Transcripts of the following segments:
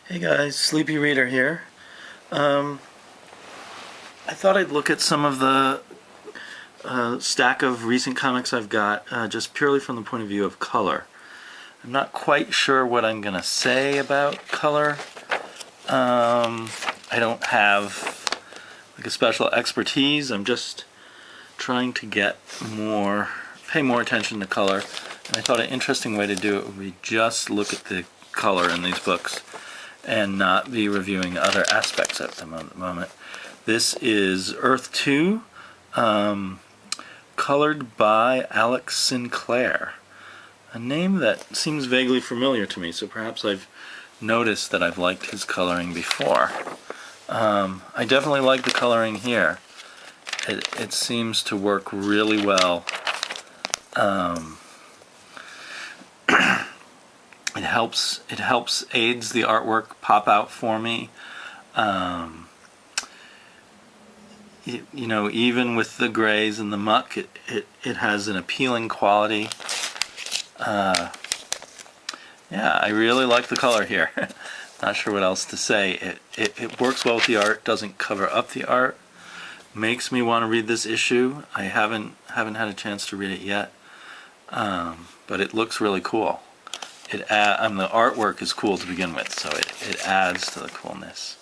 Hey guys, Sleepy Reader here. I thought I'd look at some of the stack of recent comics I've got just purely from the point of view of color. I'm not quite sure what I'm going to say about color. I don't have like a special expertise. I'm just trying to pay more attention to color. And I thought an interesting way to do it would be just look at the color in these books and not be reviewing other aspects at the moment. This is Earth 2, colored by Alex Sinclair. A name that seems vaguely familiar to me, so perhaps I've noticed that I've liked his coloring before. I definitely like the coloring here. It seems to work really well. It helps aids the artwork pop out for me. You know, even with the grays and the muck, it has an appealing quality. Yeah, I really like the color here. Not sure what else to say. It works well with the art, doesn't cover up the art. Makes me want to read this issue. I haven't had a chance to read it yet, but it looks really cool. The artwork is cool to begin with, so it adds to the coolness.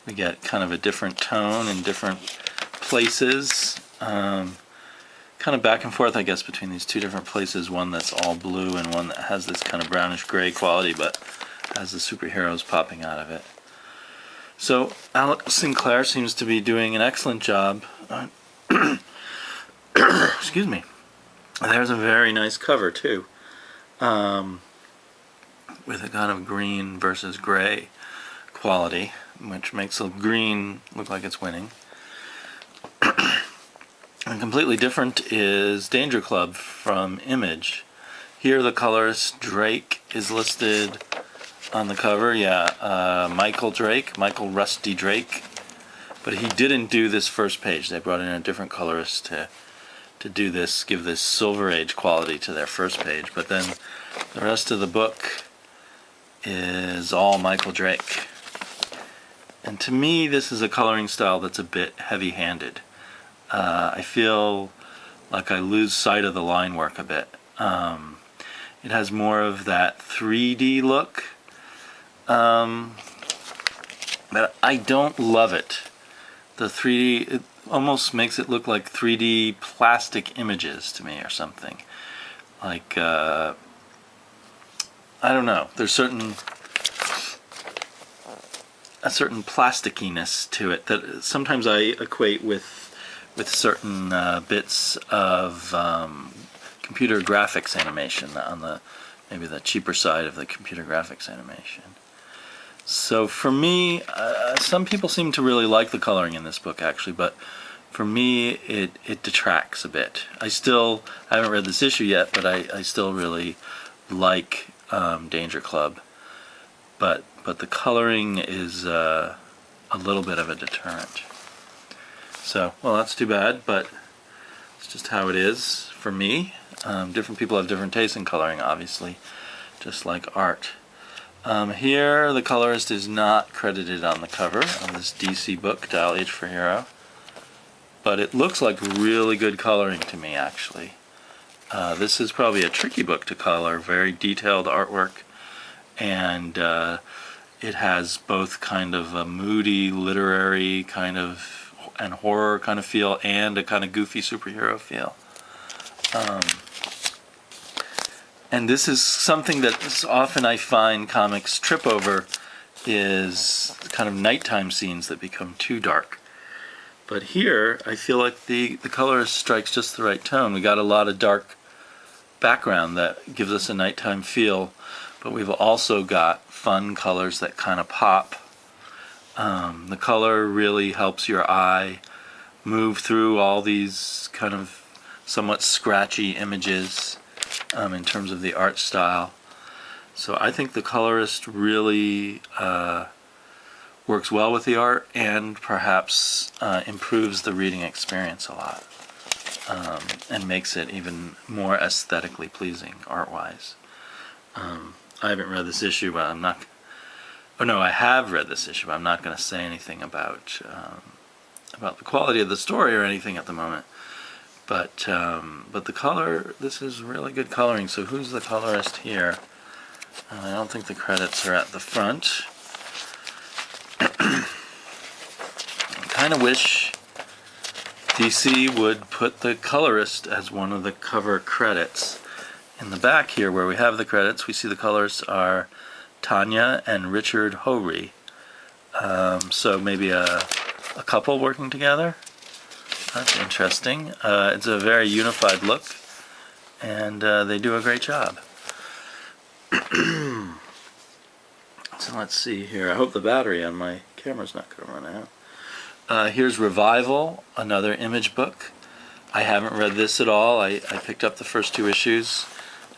We get kind of a different tone in different places. Kind of back and forth, I guess, between these two different places. One that's all blue and one that has this kind of brownish gray quality, but has the superheroes popping out of it. So Alex Sinclair seems to be doing an excellent job. Excuse me. There's a very nice cover too, with a kind of green versus gray quality, which makes the green look like it's winning. And completely different is Danger Club from Image. Here the colorist Drake is listed on the cover. Yeah, Michael Rusty Drake. But he didn't do this first page. They brought in a different colorist to do this, give this Silver Age quality to their first page. But then the rest of the book is all Michael Drake. And to me, this is a coloring style that's a bit heavy-handed. I feel like I lose sight of the line work a bit. It has more of that 3D look, but I don't love it. The 3D, it almost makes it look like 3D plastic images to me or something. Like, I don't know, there's a certain plasticiness to it that sometimes I equate with certain bits of computer graphics animation on maybe the cheaper side of the computer graphics animation. So for me, some people seem to really like the coloring in this book actually, but for me it detracts a bit. I haven't read this issue yet, but I still really like Danger Club, but the coloring is a little bit of a deterrent. So, well, that's too bad, but it's just how it is for me. Different people have different tastes in coloring, obviously, just like art. Here, the colorist is not credited on the cover of this DC book, Dial H for Hero, but it looks like really good coloring to me, actually. This is probably a tricky book to color, very detailed artwork, and it has both kind of a moody, literary kind of and horror kind of feel and a kind of goofy superhero feel. And this is something that often I find comics trip over, is kind of nighttime scenes that become too dark. But here I feel like the colorist strikes just the right tone. We got a lot of dark background that gives us a nighttime feel, but we've also got fun colors that kind of pop. The color really helps your eye move through all these kind of somewhat scratchy images in terms of the art style. So I think the colorist really works well with the art and perhaps improves the reading experience a lot, and makes it even more aesthetically pleasing art-wise. I haven't read this issue, but I'm not. Oh no, I have read this issue, but I'm not going to say anything about the quality of the story or anything at the moment. But the color, this is really good coloring. So who's the colorist here? I don't think the credits are at the front. I kind of wish DC would put the colorist as one of the cover credits. In the back here, where we have the credits, we see the colorists are Tanya and Richard Houry. So maybe a couple working together. That's interesting. It's a very unified look, and they do a great job. So let's see here. I hope the battery on my camera's not going to run out. Here's Revival, another Image book. I haven't read this at all. I picked up the first 2 issues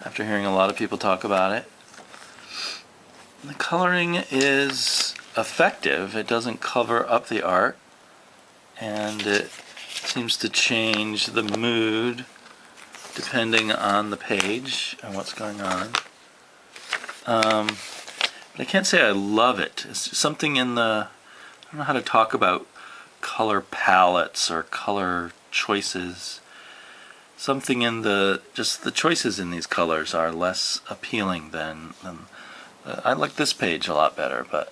after hearing a lot of people talk about it. The coloring is effective. It doesn't cover up the art, and it seems to change the mood depending on the page and what's going on. But I can't say I love it. It's something in the, I don't know how to talk about color palettes or color choices. Something in just the choices in these colors are less appealing than I like this page a lot better, but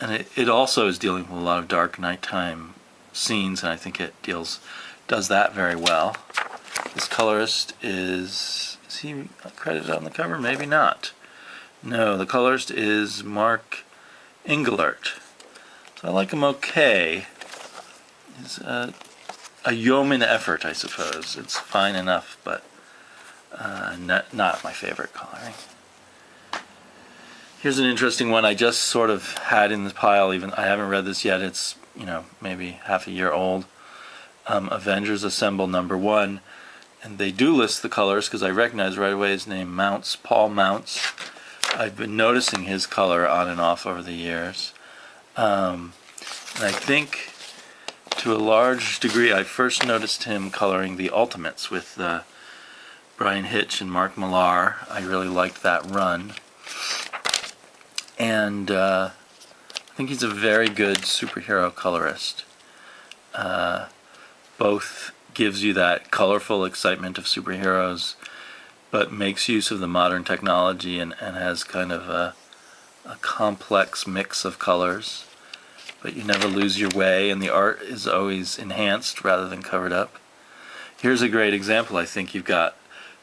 and it also is dealing with a lot of dark nighttime scenes, and I think it does that very well. This colorist is he credited on the cover? Maybe not. No, the colorist is Mark Engelert. So I like him okay. He's a yeoman effort, I suppose. It's fine enough, but not my favorite coloring. Here's an interesting one I just sort of had in the pile. Even I haven't read this yet. It's maybe half a year old. Avengers Assemble #1, and they do list the colors because I recognize right away his name, Mounts, Paul Mounts. I've been noticing his color on and off over the years, and I think to a large degree I first noticed him coloring the Ultimates with Brian Hitch and Mark Millar. I really liked that run, and I think he's a very good superhero colorist. Both gives you that colorful excitement of superheroes, but makes use of the modern technology and has kind of a complex mix of colors. But you never lose your way, and the art is always enhanced rather than covered up. Here's a great example. I think you've got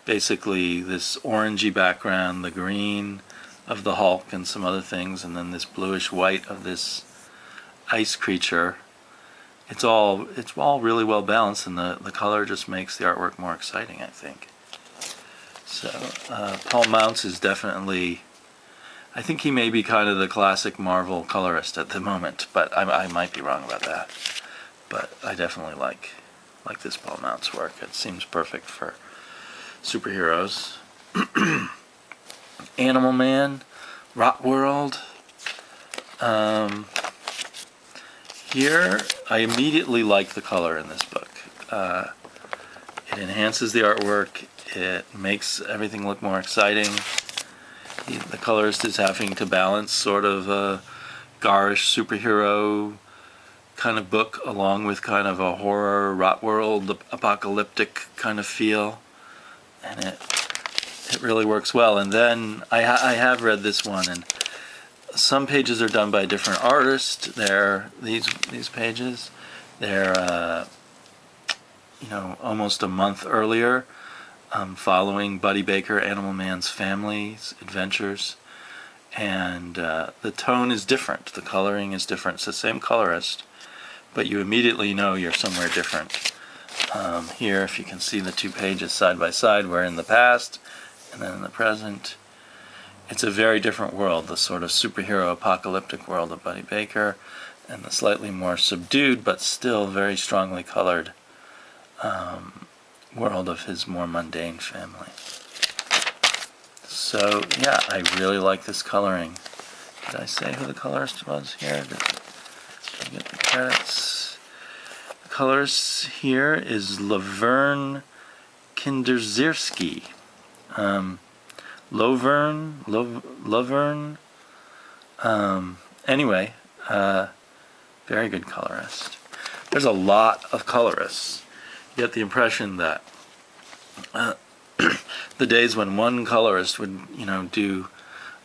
basically this orangey background, the green of the Hulk and some other things, and then this bluish white of this ice creature. It's all really well balanced, and the color just makes the artwork more exciting, I think. So Paul Mounts is definitely, I think he may be kind of the classic Marvel colorist at the moment, but I might be wrong about that. But I definitely like this Paul Mounts work. It seems perfect for superheroes. Animal Man, Rot World. Here, I immediately like the color in this book. It enhances the artwork. It makes everything look more exciting. The colorist is having to balance sort of a garish superhero kind of book along with kind of a horror, Rot World, apocalyptic kind of feel. And it really works well. And then I have read this one, and some pages are done by a different artist. They're these pages. They're almost a month earlier, following Buddy Baker, Animal Man's family's adventures, and the tone is different. The coloring is different. It's the same colorist, but you immediately know you're somewhere different. Here, if you can see the 2 pages side by side, we're in the past and then in the present. It's a very different world, the sort of superhero apocalyptic world of Buddy Baker, and the slightly more subdued but still very strongly colored world of his more mundane family. So yeah, I really like this coloring. Did I say who the colorist was here? Did I get the credits? The colorist here is Laverne Kinderzierski. Loverne. Anyway, very good colorist. There's a lot of colorists. You get the impression that the days when one colorist would, do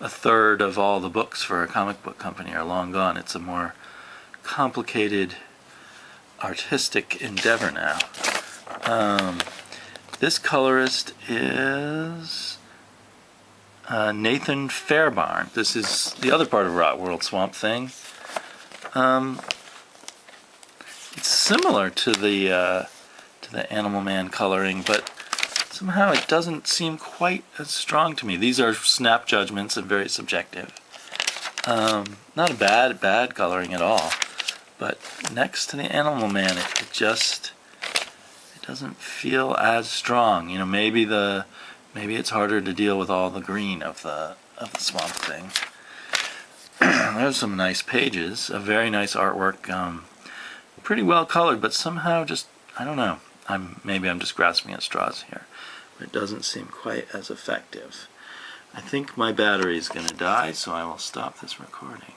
a third of all the books for a comic book company are long gone. It's a more complicated artistic endeavor now. This colorist is Nathan Fairbairn. This is the other part of Rot World Swamp Thing. It's similar to the Animal Man coloring, but somehow it doesn't seem quite as strong to me. These are snap judgments and very subjective. Not a bad coloring at all, but next to the Animal Man, it doesn't feel as strong. Maybe it's harder to deal with all the green of the Swamp Thing. There's some nice pages, a very nice artwork, pretty well colored, but somehow just, I don't know. Maybe I'm just grasping at straws here. But it doesn't seem quite as effective. I think my battery is going to die, so I will stop this recording.